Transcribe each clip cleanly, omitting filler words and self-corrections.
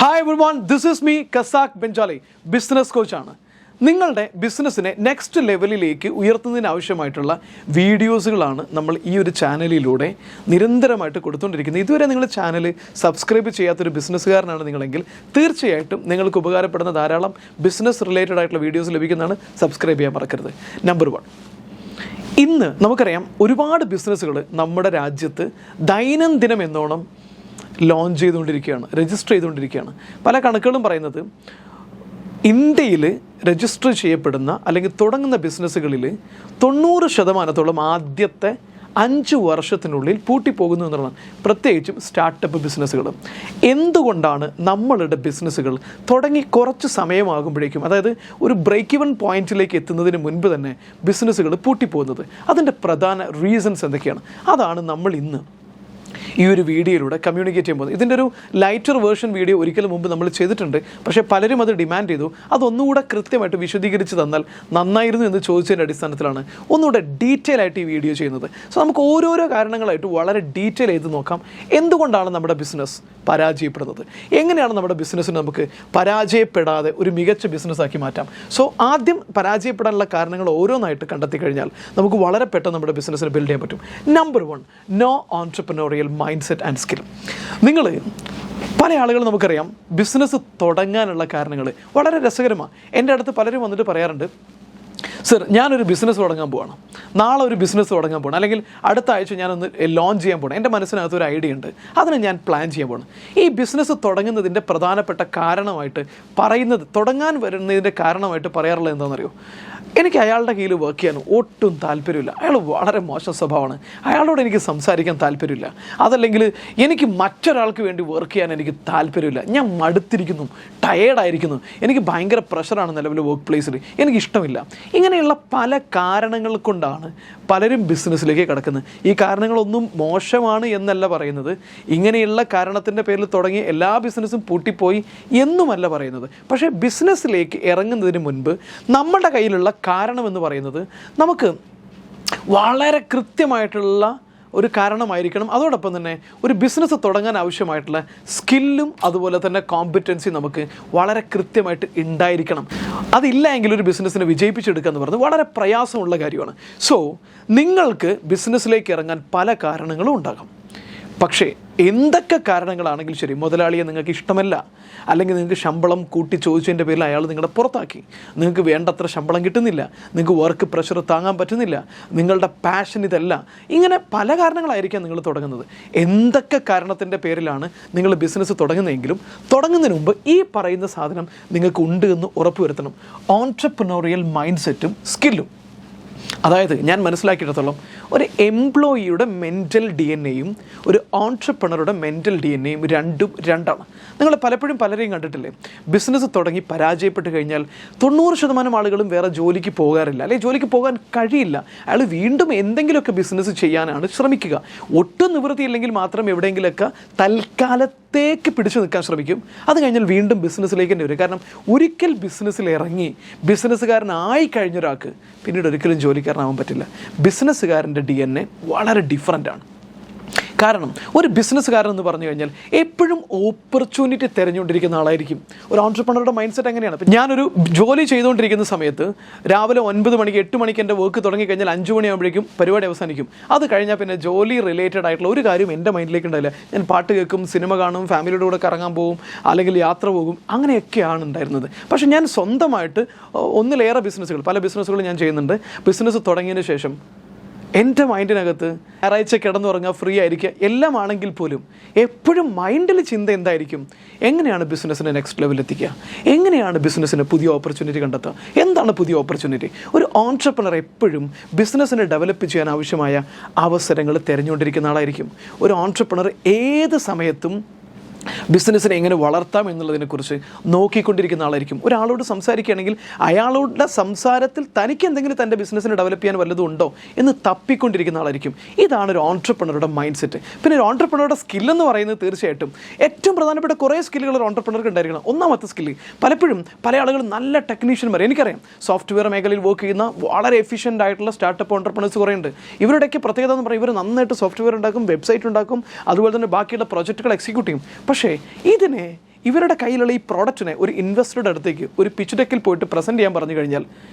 Hi everyone, this is me, CASAC BENJALI, business coach. നിങ്ങളുടെ ബിസിനസ്സിനെ next ലെവലിലേക്ക് ഉയർത്തുന്നതിന് ആവശ്യമായിട്ടുള്ള വീഡിയോസുകളാണ് നമ്മൾ ഈ ഒരു ചാനലിലൂടെ നിരന്തരമായിട്ട് കൊടുത്തുകൊണ്ടിരിക്കുന്നത്. ഇതുവരെ നിങ്ങളുടെ ചാനൽ സബ്സ്ക്രൈബ് ചെയ്യാത്തൊരു ബിസിനസ്സുകാരനാണ് നിങ്ങളെങ്കിൽ തീർച്ചയായിട്ടും നിങ്ങൾക്ക് ഉപകാരപ്പെടുന്ന ധാരാളം ബിസിനസ് റിലേറ്റഡ് ആയിട്ടുള്ള വീഡിയോസ് ലഭിക്കുന്നതാണ്. സബ്സ്ക്രൈബ് ചെയ്യാൻ മറക്കരുത്. നമ്പർ 1, ഇന്ന് നമുക്കറിയാം ഒരുപാട് ബിസിനസ്സുകൾ നമ്മുടെ രാജ്യത്ത് ദൈനംദിനം എന്നോണം ലോഞ്ച് ചെയ്തുകൊണ്ടിരിക്കുകയാണ്, രജിസ്റ്റർ ചെയ്തുകൊണ്ടിരിക്കുകയാണ്. പല കണക്കുകളും പറയുന്നത് ഇന്ത്യയിൽ രജിസ്റ്റർ ചെയ്യപ്പെടുന്ന അല്ലെങ്കിൽ തുടങ്ങുന്ന ബിസിനസ്സുകളിൽ 90% ആദ്യത്തെ 5 വർഷത്തിനുള്ളിൽ പൂട്ടിപ്പോകുന്നു എന്നുള്ളതാണ്. പ്രത്യേകിച്ചും സ്റ്റാർട്ടപ്പ് ബിസിനസ്സുകൾ. എന്തുകൊണ്ടാണ് നമ്മളുടെ ബിസിനസ്സുകൾ തുടങ്ങി കുറച്ച് സമയമാകുമ്പോഴേക്കും, അതായത് ഒരു ബ്രേക്ക് ഇവൻ പോയിന്റിലേക്ക് എത്തുന്നതിന് മുൻപ് തന്നെ ബിസിനസ്സുകൾ പൂട്ടിപ്പോകുന്നത്? അതിൻ്റെ പ്രധാന റീസൺസ് എന്തൊക്കെയാണ്? അതാണ് നമ്മൾ ഇന്ന് ഈ ഒരു വീഡിയോയിലൂടെ കമ്മ്യൂണിക്കേറ്റ് ചെയ്യാൻ പോകുന്നത്. ഇതിൻ്റെ ഒരു ലൈറ്റർ വേർഷൻ വീഡിയോ ഒരിക്കലും മുമ്പ് നമ്മൾ ചെയ്തിട്ടുണ്ട്, പക്ഷേ പലരും അത് ഡിമാൻഡ് ചെയ്തു. അതൊന്നുകൂടെ കൃത്യമായിട്ട് വിശദീകരിച്ച് തന്നാൽ നന്നായിരുന്നു എന്ന് ചോദിച്ചതിൻ്റെ അടിസ്ഥാനത്തിലാണ് ഒന്നുകൂടെ ഡീറ്റെയിൽ ആയിട്ട് ഈ വീഡിയോ ചെയ്യുന്നത്. സോ നമുക്ക് ഓരോരോ കാരണങ്ങളായിട്ട് വളരെ ഡീറ്റെയിൽ ചെയ്ത് നോക്കാം. എന്തുകൊണ്ടാണ് നമ്മുടെ ബിസിനസ് പരാജയപ്പെടുന്നത്, എങ്ങനെയാണ് നമ്മുടെ ബിസിനസ്സിന് നമുക്ക് പരാജയപ്പെടാതെ ഒരു മികച്ച ബിസിനസ്സാക്കി മാറ്റാം. സോ ആദ്യം പരാജയപ്പെടാനുള്ള കാരണങ്ങൾ ഓരോന്നായിട്ട് കണ്ടെത്തി കഴിഞ്ഞാൽ നമുക്ക് വളരെ പെട്ടെന്ന് നമ്മുടെ ബിസിനസ്സിനെ ബിൽഡ് ചെയ്യാൻ പറ്റും. Number 1, no entrepreneurial mindset and skill. നിങ്ങൾ പല ആളുകൾ നമുക്കറിയാം ബിസിനസ് തുടങ്ങാനുള്ള കാരണങ്ങൾ വളരെ രസകരമാണ്. എൻ്റെ അടുത്ത് പലരും വന്നിട്ട് പറയാറുണ്ട്, സർ ഞാനൊരു ബിസിനസ് തുടങ്ങാൻ പോവാണ്, നാളെ ഒരു ബിസിനസ് തുടങ്ങാൻ പോകണം, അല്ലെങ്കിൽ അടുത്ത ആഴ്ച ഞാനൊന്ന് ലോഞ്ച് ചെയ്യാൻ പോകണം, എൻ്റെ മനസ്സിനകത്ത് ഒരു ഐഡിയ ഉണ്ട്, അതിന് ഞാൻ പ്ലാൻ ചെയ്യാൻ പോകണം. ഈ ബിസിനസ് തുടങ്ങുന്നതിൻ്റെ പ്രധാനപ്പെട്ട കാരണമായിട്ട് പറയുന്നത്, തുടങ്ങാൻ വരുന്നതിൻ്റെ കാരണമായിട്ട് പറയാറുള്ളത് എന്താണെന്നറിയോ? എനിക്ക് അയാളുടെ കീഴിൽ വർക്ക് ചെയ്യാൻ ഒട്ടും താല്പര്യമില്ല, അയാൾ വളരെ മോശം സ്വഭാവമാണ്, അയാളോട് എനിക്ക് സംസാരിക്കാൻ താല്പര്യമില്ല, അതല്ലെങ്കിൽ എനിക്ക് മറ്റൊരാൾക്ക് വേണ്ടി വർക്ക് ചെയ്യാൻ എനിക്ക് താല്പര്യമില്ല, ഞാൻ മടുത്തിരിക്കുന്നു, ടയേർഡായിരിക്കുന്നു, എനിക്ക് ഭയങ്കര പ്രഷറാണ് നിലവിൽ വർക്ക് പ്ലേസിൽ, എനിക്കിഷ്ടമില്ല. ഇങ്ങനെയുള്ള പല കാരണങ്ങൾ കൊണ്ടാണ് പലരും ബിസിനസ്സിലേക്ക് കിടക്കുന്നത്. ഈ കാരണങ്ങളൊന്നും മോശമാണ് എന്നല്ല പറയുന്നത്, ഇങ്ങനെയുള്ള കാരണത്തിൻ്റെ പേരിൽ തുടങ്ങി എല്ലാ ബിസിനസ്സും പൂട്ടിപ്പോയി എന്നുമല്ല പറയുന്നത്. പക്ഷേ ബിസിനസ്സിലേക്ക് ഇറങ്ങുന്നതിന് മുൻപ് നമ്മുടെ കയ്യിലുള്ള കാരണം എന്ന് പറയുന്നത് നമുക്ക് വളരെ കൃത്യമായിട്ടുള്ള ഒരു കാരണമായിരിക്കണം. അതോടൊപ്പം തന്നെ ഒരു ബിസിനസ് തുടങ്ങാൻ ആവശ്യമായിട്ടുള്ള സ്കില്ലും അതുപോലെ തന്നെ കോമ്പറ്റൻസി നമുക്ക് വളരെ കൃത്യമായിട്ട് ഉണ്ടായിരിക്കണം. അതില്ല എങ്കിൽ ഒരു ബിസിനസ്സിനെ വിജയിപ്പിച്ചെടുക്കുക എന്ന് പറയുന്നത് വളരെ പ്രയാസമുള്ള കാര്യമാണ്. സോ നിങ്ങൾക്ക് ബിസിനസ്സിലേക്ക് ഇറങ്ങാൻ പല കാരണങ്ങളും ഉണ്ടാകാം. പക്ഷേ എന്തൊക്കെ കാരണങ്ങളാണെങ്കിലും ശരി, മുതലാളിയെ നിങ്ങൾക്ക് ഇഷ്ടമല്ല, അല്ലെങ്കിൽ നിങ്ങൾക്ക് ശമ്പളം കൂട്ടി ചോദിച്ചതിൻ്റെ പേരിൽ അയാൾ നിങ്ങളെ പുറത്താക്കി, നിങ്ങൾക്ക് വേണ്ടത്ര ശമ്പളം കിട്ടുന്നില്ല, നിങ്ങൾക്ക് വർക്ക് പ്രഷർ താങ്ങാൻ പറ്റുന്നില്ല, നിങ്ങളുടെ പാഷൻ ഇതല്ല, ഇങ്ങനെ പല കാരണങ്ങളായിരിക്കാം നിങ്ങൾ തുടങ്ങുന്നത്. എന്തൊക്കെ കാരണത്തിൻ്റെ പേരിലാണ് നിങ്ങൾ ബിസിനസ് തുടങ്ങുന്നതെങ്കിലും തുടങ്ങുന്നതിന് മുമ്പ് ഈ പറയുന്ന സാധനം നിങ്ങൾക്ക് ഉണ്ട് എന്ന് ഉറപ്പുവരുത്തണം: ഓൺട്രപ്രനോറിയൽ മൈൻഡ് സെറ്റും സ്കില്ലും. അതായത് ഞാൻ മനസ്സിലാക്കിയിടത്തോളം ഒരു എംപ്ലോയിയുടെ മെൻ്റൽ DNA-യും ഒരു ഓൺട്രപ്രണറുടെ മെൻ്റൽ DNA-യും രണ്ടാണ്. നിങ്ങൾ പലപ്പോഴും പലരെയും കണ്ടിട്ടില്ലേ, ബിസിനസ് തുടങ്ങി പരാജയപ്പെട്ട് കഴിഞ്ഞാൽ 90% ആളുകളും വേറെ ജോലിക്ക് പോകാറില്ല, അല്ലെങ്കിൽ ജോലിക്ക് പോകാൻ കഴിയില്ല. അയാൾ വീണ്ടും എന്തെങ്കിലുമൊക്കെ ബിസിനസ് ചെയ്യാനാണ് ശ്രമിക്കുക. ഒട്ടും നിവൃത്തിയില്ലെങ്കിൽ മാത്രം എവിടെയെങ്കിലുമൊക്കെ തൽക്കാലത്തേക്ക് പിടിച്ചു നിൽക്കാൻ ശ്രമിക്കും. അത് കഴിഞ്ഞാൽ വീണ്ടും ബിസിനസ്സിലേക്ക് തന്നെ വരും. കാരണം ഒരിക്കൽ ബിസിനസ്സിൽ ഇറങ്ങി ബിസിനസ്സുകാരനായി കഴിഞ്ഞൊരാൾക്ക് പിന്നീട് ഒരിക്കലും ജോലിക്കാരനാവാൻ പറ്റില്ല. ബിസിനസ്സുകാരൻ്റെ DNA വളരെ ഡിഫറൻ്റാണ്. കാരണം ഒരു ബിസിനസ്സുകാരൻ എന്ന് പറഞ്ഞു കഴിഞ്ഞാൽ എപ്പോഴും ഓപ്പർച്യൂണിറ്റി തിരഞ്ഞുകൊണ്ടിരിക്കുന്ന ആളായിരിക്കും. ഒരു ഓൺട്രപ്രണറുടെ മൈൻഡ് സെറ്റ് എങ്ങനെയാണ്? ഞാനൊരു ജോലി ചെയ്തുകൊണ്ടിരിക്കുന്ന സമയത്ത് രാവിലെ 9 മണിക്ക് 8 മണിക്ക് എൻ്റെ വർക്ക് തുടങ്ങിക്കഴിഞ്ഞാൽ 5 മണിയാകുമ്പോഴേക്കും പരിപാടി അവസാനിക്കും. അത് കഴിഞ്ഞാൽ പിന്നെ ജോലി റിലേറ്റഡ് ആയിട്ടുള്ള ഒരു കാര്യം എൻ്റെ മൈൻഡിലേക്ക് ഉണ്ടായില്ല. ഞാൻ പാട്ട് കേൾക്കും, സിനിമ കാണും, ഫാമിലിയുടെ കൂടെ കറങ്ങാൻ പോകും, അല്ലെങ്കിൽ യാത്ര പോകും, അങ്ങനെയൊക്കെയാണ് ഉണ്ടായിരുന്നത്. പക്ഷേ ഞാൻ സ്വന്തമായിട്ട് ഒന്നിലേറെ പല ബിസിനസ്സുകൾ ഞാൻ ചെയ്യുന്നുണ്ട്. ബിസിനസ് തുടങ്ങിയതിന് ശേഷം എൻ്റെ മൈൻഡിനകത്ത് ഞായറാഴ്ച കിടന്നുറങ്ങുക, ഫ്രീ ആയിരിക്കുക, എല്ലാം ആണെങ്കിൽ പോലും എപ്പോഴും മൈൻഡിൽ ചിന്ത എന്തായിരിക്കും? എങ്ങനെയാണ് ബിസിനസ്സിനെ നെക്സ്റ്റ് ലെവലിൽ എത്തിക്കുക? എങ്ങനെയാണ് ബിസിനസ്സിന് പുതിയ ഓപ്പർച്യൂണിറ്റി കണ്ടെത്തുക? എന്താണ് പുതിയ ഓപ്പർച്യൂണിറ്റി? ഒരു ഓൺട്രപ്രണർ എപ്പോഴും ബിസിനസ്സിനെ ഡെവലപ്പ് ചെയ്യാൻ ആവശ്യമായ അവസരങ്ങൾ തിരഞ്ഞുകൊണ്ടിരിക്കുന്ന ആളായിരിക്കും. ഒരു ഓൺട്രപ്രണർ ഏത് സമയത്തും ബിസിനസ്സിനെ എങ്ങനെ വളർത്താം എന്നുള്ളതിനെക്കുറിച്ച് നോക്കിക്കൊണ്ടിരിക്കുന്ന ആളായിരിക്കും. ഒരാളോട് സംസാരിക്കുകയാണെങ്കിൽ അയാളുടെ സംസാരത്തിൽ തനിക്ക് എന്തെങ്കിലും തൻ്റെ ബിസിനസ്സിനെ ഡെവലപ്പ് ചെയ്യാൻ വല്ലതും ഉണ്ടോ എന്ന് തപ്പിക്കൊണ്ടിരിക്കുന്ന ആളായിരിക്കും. ഇതാണ് ഒരു ഓൺട്രപ്രണറുടെ മൈൻഡ് സെറ്റ്. പിന്നെ ഒരു ഓൺട്രപ്രണറുടെ സ്കില്ലെന്ന് പറയുന്നത് തീർച്ചയായിട്ടും ഏറ്റവും പ്രധാനപ്പെട്ട കുറേ സ്കില്ലുകൾ ഒരു ഓൺട്രപ്രണർക്ക് ഉണ്ടായിരിക്കണം. ഒന്നാമത്തെ സ്കില്ല്, പലപ്പോഴും പല ആളുകളും നല്ല ടെക്നീഷ്യന്മാർ, എനിക്കറിയാം സോഫ്റ്റ്വെയർ മേഖലയിൽ വർക്ക് ചെയ്യുന്ന വളരെ എഫിഷ്യൻ്റ് ആയിട്ടുള്ള സ്റ്റാർട്ടപ്പ് ഓൺട്രപ്രണേഴ്സ് കുറേ ഉണ്ട്. ഇവരുടെയൊക്കെ പ്രത്യേകത എന്ന് പറയുന്നത് ഇവർ നന്നായിട്ട് സോഫ്റ്റ്വെയർ ഉണ്ടാക്കും, വെബ്സൈറ്റ് ഉണ്ടാക്കും, അതുപോലെ തന്നെ ബാക്കിയുള്ള പ്രോജക്റ്റുകൾ എക്സിക്യൂട്ട് ചെയ്യും. പക്ഷേ ഇതിനെ ഇവരുടെ കയ്യിലുള്ള ഈ പ്രോഡക്റ്റിനെ ഒരു ഇൻവെസ്റ്ററുടെ അടുത്തേക്ക് ഒരു പിച്ച് ഡെക്കിൽ പോയിട്ട് പ്രസൻറ്റ് ചെയ്യാൻ പറഞ്ഞു കഴിഞ്ഞാൽ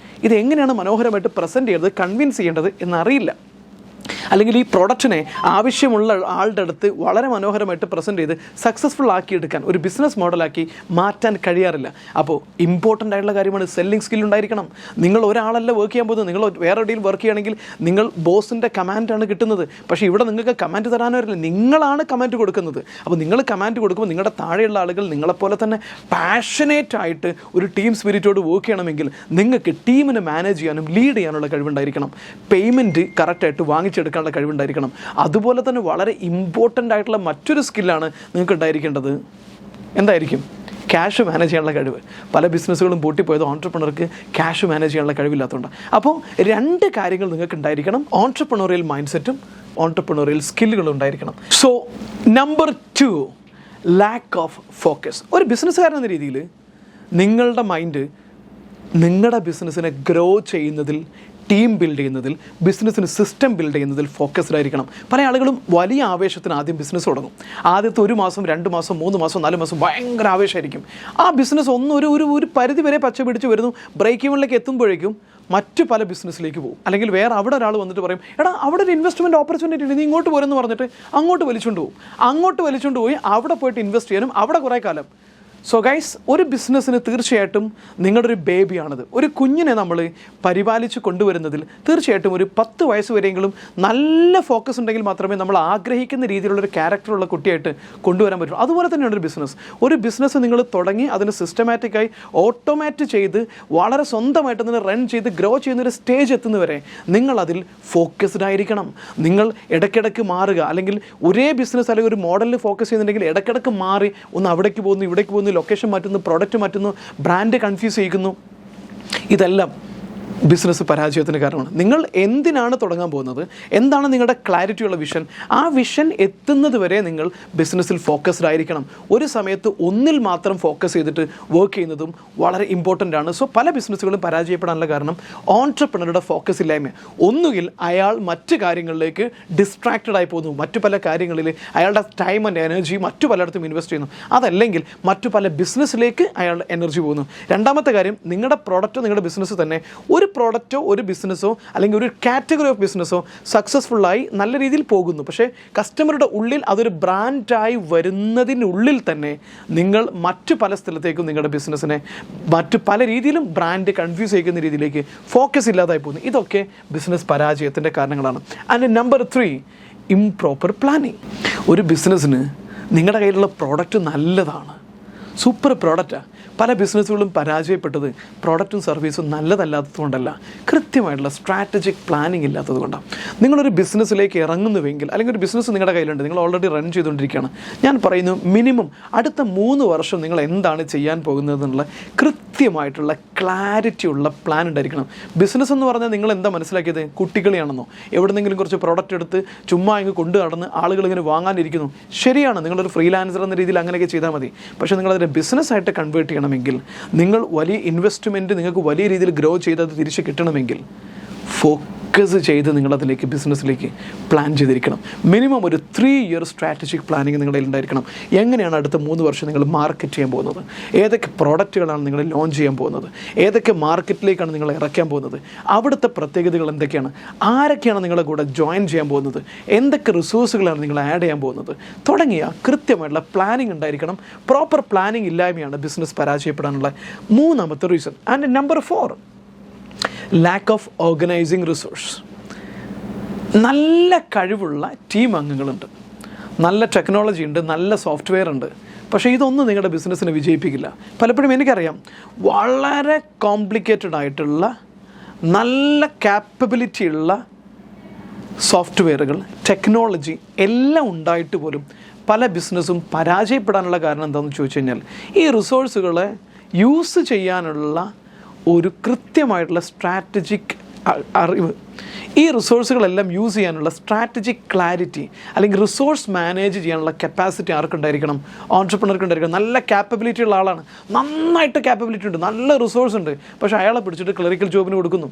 ഇത് എങ്ങനെയാണ് മനോഹരമായിട്ട് പ്രസൻറ്റ് ചെയ്യേണ്ടത്, കൺവിൻസ് ചെയ്യേണ്ടത് എന്നറിയില്ല. അല്ലെങ്കിൽ ഈ പ്രോഡക്റ്റിനെ ആവശ്യമുള്ള ആളുടെ അടുത്ത് വളരെ മനോഹരമായിട്ട് പ്രസൻറ്റ് ചെയ്ത് സക്സസ്ഫുൾ ആക്കിയെടുക്കാൻ ഒരു ബിസിനസ് മോഡലാക്കി മാറ്റാൻ കഴിയാറില്ല. അപ്പോൾ ഇമ്പോർട്ടൻ്റ് ആയിട്ടുള്ള കാര്യമാണ് സെല്ലിംഗ് സ്കിൽ ഉണ്ടായിരിക്കണം. നിങ്ങൾ ഒരാളല്ല വർക്ക് ചെയ്യാൻ പോകുന്നത്. നിങ്ങൾ വേറെ എവിടെയും വർക്ക് ചെയ്യുകയാണെങ്കിൽ നിങ്ങൾ ബോസിൻ്റെ കമാൻഡാണ് കിട്ടുന്നത്. പക്ഷേ ഇവിടെ നിങ്ങൾക്ക് കമാൻഡ് തരാനോ വരില്ല, നിങ്ങളാണ് കമാൻഡ് കൊടുക്കുന്നത്. അപ്പോൾ നിങ്ങൾ കമാൻഡ് കൊടുക്കുമ്പോൾ നിങ്ങളുടെ താഴെയുള്ള ആളുകൾ നിങ്ങളെപ്പോലെ തന്നെ പാഷനേറ്റ് ആയിട്ട് ഒരു ടീം സ്പിരിറ്റോട് വർക്ക് ചെയ്യണമെങ്കിൽ നിങ്ങൾക്ക് ടീമിനെ മാനേജ് ചെയ്യാനും ലീഡ് ചെയ്യാനുള്ള കഴിവുണ്ടായിരിക്കണം. പേയ്മെൻറ്റ് കറക്റ്റായിട്ട് വാങ്ങിച്ചെടുക്കാനുള്ള കഴിവുണ്ടായിരിക്കണം. അതുപോലെ തന്നെ വളരെ ഇമ്പോർട്ടൻ്റ് ആയിട്ടുള്ള മറ്റൊരു സ്കില്ലാണ് നിങ്ങൾക്ക് ഉണ്ടായിരിക്കേണ്ടത്. എന്തായിരിക്കും? ക്യാഷ് മാനേജ് ചെയ്യാനുള്ള കഴിവ്. പല ബിസിനസ്സുകളും പൂട്ടിപ്പോയത് ഓൺട്രപ്രണർക്ക് ക്യാഷ് മാനേജ് ചെയ്യാനുള്ള കഴിവില്ലാത്തതുകൊണ്ട്. അപ്പോൾ 2 കാര്യങ്ങൾ നിങ്ങൾക്ക് ഉണ്ടായിരിക്കണം. ഓൺട്രപ്രണോറിയൽ മൈൻഡ് സെറ്റും ഓൺട്രപ്രണോറിയൽ സ്കില്ലുകളും ഉണ്ടായിരിക്കണം. So number 2, lack of focus. ഒരു ബിസിനസ്സുകാരൻ എന്ന രീതിയിൽ നിങ്ങളുടെ മൈൻഡ് നിങ്ങളുടെ ബിസിനസ്സിനെ ഗ്രോ ചെയ്യുന്നതിൽ, ടീം ബിൽഡ് ചെയ്യുന്നതിൽ, ബിസിനസ്സിന് സിസ്റ്റം ബിൽഡ് ചെയ്യുന്നതിൽ ഫോക്കസ്ഡ് ആയിരിക്കണം. പല ആളുകളും വലിയ ആവേശത്തിന് ആദ്യം ബിസിനസ് തുടങ്ങും. ആദ്യത്തെ 1 മാസം, 2 മാസം, 3 മാസം, 4 മാസം ഭയങ്കര ആവേശമായിരിക്കും. ആ ബിസിനസ് ഒരു പരിധി വരെ പച്ച പിടിച്ച് വരുന്നു. ബ്രേക്ക് ഈവനിലേക്ക് എത്തുമ്പോഴേക്കും മറ്റു പല ബിസിനസ്സിലേക്ക് പോകും. അല്ലെങ്കിൽ വേറെ അവിടെ ഒരാൾ വന്നിട്ട് പറയും, എടാ അവിടെ ഒരു ഇൻവെസ്റ്റ്മെൻറ്റ് ഓപ്പർച്യൂണിറ്റി ഉണ്ട്, നീ ഇങ്ങോട്ട് പോരെന്ന് പറഞ്ഞിട്ട് അങ്ങോട്ട് വലിച്ചുകൊണ്ട് പോയി അവിടെ പോയിട്ട് ഇൻവെസ്റ്റ് ചെയ്യാനും അവിടെ കുറേ കാലം. സോ ഗൈസ്, ഒരു ബിസിനസ്സിന് തീർച്ചയായിട്ടും നിങ്ങളുടെ ഒരു ബേബിയാണത്. ഒരു കുഞ്ഞിനെ നമ്മൾ പരിപാലിച്ച് കൊണ്ടുവരുന്നതിൽ തീർച്ചയായിട്ടും ഒരു 10 വയസ്സ് വരെയെങ്കിലും നല്ല ഫോക്കസ് ഉണ്ടെങ്കിൽ മാത്രമേ നമ്മൾ ആഗ്രഹിക്കുന്ന രീതിയിലുള്ളൊരു ക്യാരക്ടറുള്ള കുട്ടിയായിട്ട് കൊണ്ടുവരാൻ പറ്റുള്ളൂ. അതുപോലെ തന്നെയാണ് ഒരു ബിസിനസ് നിങ്ങൾ തുടങ്ങി അതിന് സിസ്റ്റമാറ്റിക്കായി ഓട്ടോമാറ്റ് ചെയ്ത് വളരെ സ്വന്തമായിട്ട് തന്നെ റൺ ചെയ്ത് ഗ്രോ ചെയ്യുന്നൊരു സ്റ്റേജ് എത്തുന്നവരെ നിങ്ങളതിൽ ഫോക്കസ്ഡ് ആയിരിക്കണം. നിങ്ങൾ ഇടയ്ക്കിടയ്ക്ക് മാറുക. അല്ലെങ്കിൽ ഒരേ ബിസിനസ് അല്ലെങ്കിൽ ഒരു മോഡലിൽ ഫോക്കസ് ചെയ്യുന്നുണ്ടെങ്കിൽ ഇടയ്ക്കിടയ്ക്ക് മാറി ഒന്ന് അവിടേക്ക് പോകുന്നു, ഇവിടേക്ക് പോകുന്നു, ലൊക്കേഷൻ മാറ്റുന്നു, പ്രോഡക്റ്റ് മാറ്റുന്നു, ബ്രാൻഡ് കൺഫ്യൂസ് ചെയ്യിക്കുന്നു. ഇതെല്ലാം ബിസിനസ് പരാജയത്തിന് കാരണമാണ്. നിങ്ങൾ എന്തിനാണ് തുടങ്ങാൻ പോകുന്നത്, എന്താണ് നിങ്ങളുടെ ക്ലാരിറ്റിയുള്ള വിഷൻ, ആ വിഷൻ എത്തുന്നത് വരെ നിങ്ങൾ ബിസിനസ്സിൽ ഫോക്കസ്ഡ് ആയിരിക്കണം. ഒരു സമയത്ത് ഒന്നിൽ മാത്രം ഫോക്കസ് ചെയ്തിട്ട് വർക്ക് ചെയ്യുന്നതും വളരെ ഇമ്പോർട്ടൻ്റ് ആണ്. സോ പല ബിസിനസ്സുകളും പരാജയപ്പെടാനുള്ള കാരണം ഓൺട്രപ്രണറുടെ ഫോക്കസ് ഇല്ലായ്മ. ഒന്നുകിൽ അയാൾ മറ്റു കാര്യങ്ങളിലേക്ക് ഡിസ്ട്രാക്റ്റഡ് ആയി പോകുന്നു, മറ്റു പല കാര്യങ്ങളിൽ അയാളുടെ ടൈം ആൻഡ് എനർജി മറ്റു പലയിടത്തും ഇൻവെസ്റ്റ് ചെയ്യുന്നു. അതല്ലെങ്കിൽ മറ്റു പല ബിസിനസ്സിലേക്ക് അയാളുടെ എനർജി പോകുന്നു. രണ്ടാമത്തെ കാര്യം, നിങ്ങളുടെ പ്രോഡക്റ്റോ നിങ്ങളുടെ ബിസിനസ് തന്നെ ഒരു പ്രോഡക്റ്റോ ഒരു ബിസിനസ്സോ അല്ലെങ്കിൽ ഒരു കാറ്റഗറി ഓഫ് ബിസിനസ്സോ സക്സസ്ഫുള്ളായി നല്ല രീതിയിൽ പോകുന്നു. പക്ഷേ കസ്റ്റമറുടെ ഉള്ളിൽ അതൊരു ബ്രാൻഡായി വരുന്നതിനുള്ളിൽ തന്നെ നിങ്ങൾ മറ്റു പല സ്ഥലത്തേക്കും നിങ്ങളുടെ ബിസിനസ്സിനെ മറ്റു പല രീതിയിലും ബ്രാൻഡ് കൺഫ്യൂസ് ചെയ്യുന്ന രീതിയിലേക്ക് ഫോക്കസ് ഇല്ലാതായി പോകുന്നു. ഇതൊക്കെ ബിസിനസ് പരാജയത്തിൻ്റെ കാരണങ്ങളാണ്. And number 3, improper planning. ഒരു ബിസിനസ്സിന് നിങ്ങളുടെ കയ്യിലുള്ള പ്രോഡക്റ്റ് നല്ലതാണ്, സൂപ്പർ പ്രോഡക്റ്റാണ്. പല ബിസിനസ്സുകളും പരാജയപ്പെട്ടത് പ്രോഡക്റ്റും സർവീസും നല്ലതല്ലാത്തതുകൊണ്ടല്ല, കൃത്യമായിട്ടുള്ള സ്ട്രാറ്റജിക് പ്ലാനിങ് ഇല്ലാത്തത് കൊണ്ടാണ്. നിങ്ങളൊരു ബിസിനസ്സിലേക്ക് ഇറങ്ങുന്നുവെങ്കിൽ, അല്ലെങ്കിൽ ഒരു ബിസിനസ് നിങ്ങളുടെ കയ്യിലുണ്ട്, നിങ്ങൾ ഓൾറെഡി റൺ ചെയ്തുകൊണ്ടിരിക്കുകയാണ്, ഞാൻ പറയുന്നു മിനിമം അടുത്ത 3 വർഷം നിങ്ങൾ എന്താണ് ചെയ്യാൻ പോകുന്നതെന്നുള്ള കൃത്യമായിട്ടുള്ള ക്ലാരിറ്റിയുള്ള പ്ലാൻ ഉണ്ടായിരിക്കണം. ബിസിനസ് എന്ന് പറഞ്ഞാൽ നിങ്ങൾ എന്താ മനസ്സിലാക്കിയത്, കുട്ടികളെയാണെന്നോ? എവിടെന്നെങ്കിലും കുറച്ച് പ്രോഡക്റ്റ് എടുത്ത് ചുമ്മാ ഇങ്ങ് കൊണ്ടു നടന്ന് ആളുകൾ ഇങ്ങനെ വാങ്ങാനിരിക്കുന്നു. ശരിയാണ്, നിങ്ങളൊരു ഫ്രീലാൻസർ എന്ന രീതിയിൽ അങ്ങനെയൊക്കെ ചെയ്താൽ മതി. പക്ഷേ നിങ്ങളതിനെ ബിസിനസ്സായിട്ട് കൺവേർട്ട് ചെയ്യണമെങ്കിൽ, നിങ്ങൾ വലിയ ഇൻവെസ്റ്റ്മെൻറ്റ് നിങ്ങൾക്ക് വലിയ രീതിയിൽ ഗ്രോ ചെയ്ത് അത് തിരിച്ച് കിട്ടണമെങ്കിൽ ഫോക്കസ് ചെയ്ത് നിങ്ങളതിലേക്ക് ബിസിനസ്സിലേക്ക് പ്ലാൻ ചെയ്തിരിക്കണം. മിനിമം ഒരു 3 ഇയർ സ്ട്രാറ്റജിക് പ്ലാനിങ് നിങ്ങളുടെ ഉണ്ടായിരിക്കണം. എങ്ങനെയാണ് അടുത്ത 3 വർഷം നിങ്ങൾ മാർക്കറ്റ് ചെയ്യാൻ പോകുന്നത്, ഏതൊക്കെ പ്രോഡക്റ്റുകളാണ് നിങ്ങൾ ലോഞ്ച് ചെയ്യാൻ പോകുന്നത്, ഏതൊക്കെ മാർക്കറ്റിലേക്കാണ് നിങ്ങൾ ഇറക്കാൻ പോകുന്നത്, അവിടുത്തെ പ്രത്യേകതകൾ എന്തൊക്കെയാണ്, ആരൊക്കെയാണ് നിങ്ങളുടെ കൂടെ ജോയിൻ ചെയ്യാൻ പോകുന്നത്, എന്തൊക്കെ റിസോഴ്സുകളാണ് നിങ്ങൾ ആഡ് ചെയ്യാൻ പോകുന്നത് തുടങ്ങിയ കൃത്യമായിട്ടുള്ള പ്ലാനിങ് ഉണ്ടായിരിക്കണം. പ്രോപ്പർ പ്ലാനിങ് ഇല്ലായ്മയാണ് ബിസിനസ് പരാജയപ്പെടാനുള്ള 3ാമത്തെ reason. And number 4, lack of organising resource. നല്ല കഴിവുള്ള ടീം അംഗങ്ങളുണ്ട്, നല്ല ടെക്നോളജി ഉണ്ട്, നല്ല സോഫ്റ്റ്വെയർ ഉണ്ട്. പക്ഷേ ഇതൊന്നും നിങ്ങളുടെ ബിസിനസ്സിനെ വിജയിപ്പിക്കില്ല. പലപ്പോഴും എനിക്കറിയാം, വളരെ കോംപ്ലിക്കേറ്റഡ് ആയിട്ടുള്ള നല്ല ക്യാപ്പബിലിറ്റി ഉള്ള സോഫ്റ്റ്വെയറുകൾ, ടെക്നോളജി എല്ലാം ഉണ്ടായിട്ട് പോലും പല ബിസിനസ്സും പരാജയപ്പെടാനുള്ള കാരണം എന്താണെന്ന് ചോദിച്ചു കഴിഞ്ഞാൽ, ഈ റിസോഴ്സുകളെ യൂസ് ചെയ്യാനുള്ള ഒരു കൃത്യമായിട്ടുള്ള സ്ട്രാറ്റജിക് അറിവ്, ഈ റിസോഴ്സുകളെല്ലാം യൂസ് ചെയ്യാനുള്ള സ്ട്രാറ്റജിക് ക്ലാരിറ്റി അല്ലെങ്കിൽ റിസോഴ്സ് മാനേജ് ചെയ്യാനുള്ള കപ്പാസിറ്റി ആർക്കുണ്ടായിരിക്കണം? ഓൺട്രപ്രണർക്ക് ഉണ്ടായിരിക്കണം. നല്ല ക്യാപ്പബിലിറ്റി ഉള്ള ആളാണ്, നന്നായിട്ട് ക്യാപ്പബിലിറ്റി ഉണ്ട്, നല്ല റിസോഴ്സ് ഉണ്ട്, പക്ഷേ അയാളെ പിടിച്ചിട്ട് ക്ലറിക്കൽ ജോബിന് കൊടുക്കുന്നു.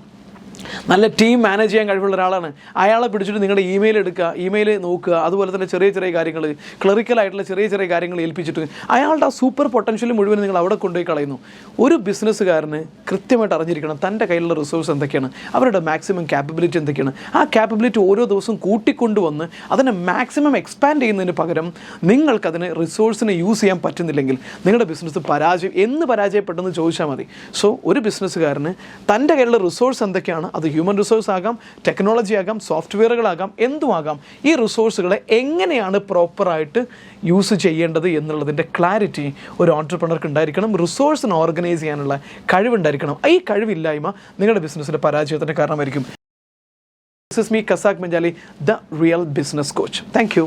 നല്ല ടീം മാനേജ് ചെയ്യാൻ കഴിവുള്ള ഒരാളാണ്. അയാളെ പിടിച്ചിട്ട് നിങ്ങളുടെ ഇമെയിൽ എടുക്കുക, ഇമെയിൽ നോക്കുക, അതുപോലെ തന്നെ ചെറിയ ചെറിയ കാര്യങ്ങൾ, ക്ലറിക്കലായിട്ടുള്ള ചെറിയ ചെറിയ കാര്യങ്ങൾ ഏൽപ്പിച്ചിട്ട് അയാളുടെ ആ സൂപ്പർ പൊട്ടൻഷ്യൽ മുഴുവൻ നിങ്ങൾ അവിടെ കൊണ്ടുപോയി കളയുന്നു. ഒരു ബിസിനസ്സുകാരന് കൃത്യമായിട്ട് അറിഞ്ഞിരിക്കണം തൻ്റെ കയ്യിലുള്ള റിസോഴ്സ് എന്തൊക്കെയാണ്, അവരുടെ മാക്സിമം ക്യാപ്പബിലിറ്റി എന്തൊക്കെയാണ്. ആ ക്യാപ്പബിലിറ്റി ഓരോ ദിവസവും കൂട്ടിക്കൊണ്ടുവന്ന് അതിനെ മാക്സിമം എക്സ്പാൻഡ് ചെയ്യുന്നതിന് പകരം നിങ്ങൾക്കതിന് റിസോഴ്സിനെ യൂസ് ചെയ്യാൻ പറ്റുന്നില്ലെങ്കിൽ നിങ്ങളുടെ ബിസിനസ് പരാജയപ്പെട്ടെന്ന് ചോദിച്ചാൽ മതി. സോ ഒരു ബിസിനസ്സുകാരന് തൻ്റെ കയ്യിലുള്ള റിസോഴ്സ് എന്തൊക്കെയാണ്, അത് ഹ്യൂമൻ റിസോഴ്സ് ആകാം, ടെക്നോളജി ആകാം, സോഫ്റ്റ്വെയറുകളാകാം, എന്തുമാകാം, ഈ റിസോഴ്സുകളെ എങ്ങനെയാണ് പ്രോപ്പറായിട്ട് യൂസ് ചെയ്യേണ്ടത് എന്നുള്ളതിൻ്റെ ക്ലാരിറ്റി ഒരു ഓൺട്രപ്രണർക്ക് ഉണ്ടായിരിക്കണം. റിസോഴ്സിനെ ഓർഗനൈസ് ചെയ്യാനുള്ള കഴിവുണ്ടായിരിക്കണം. ഈ കഴിവില്ലായ്മ നിങ്ങളുടെ ബിസിനസ്സിൻ്റെ പരാജയത്തിന് കാരണമായിരിക്കും. This is me, CASAC BENJALI, the real business coach. Thank you.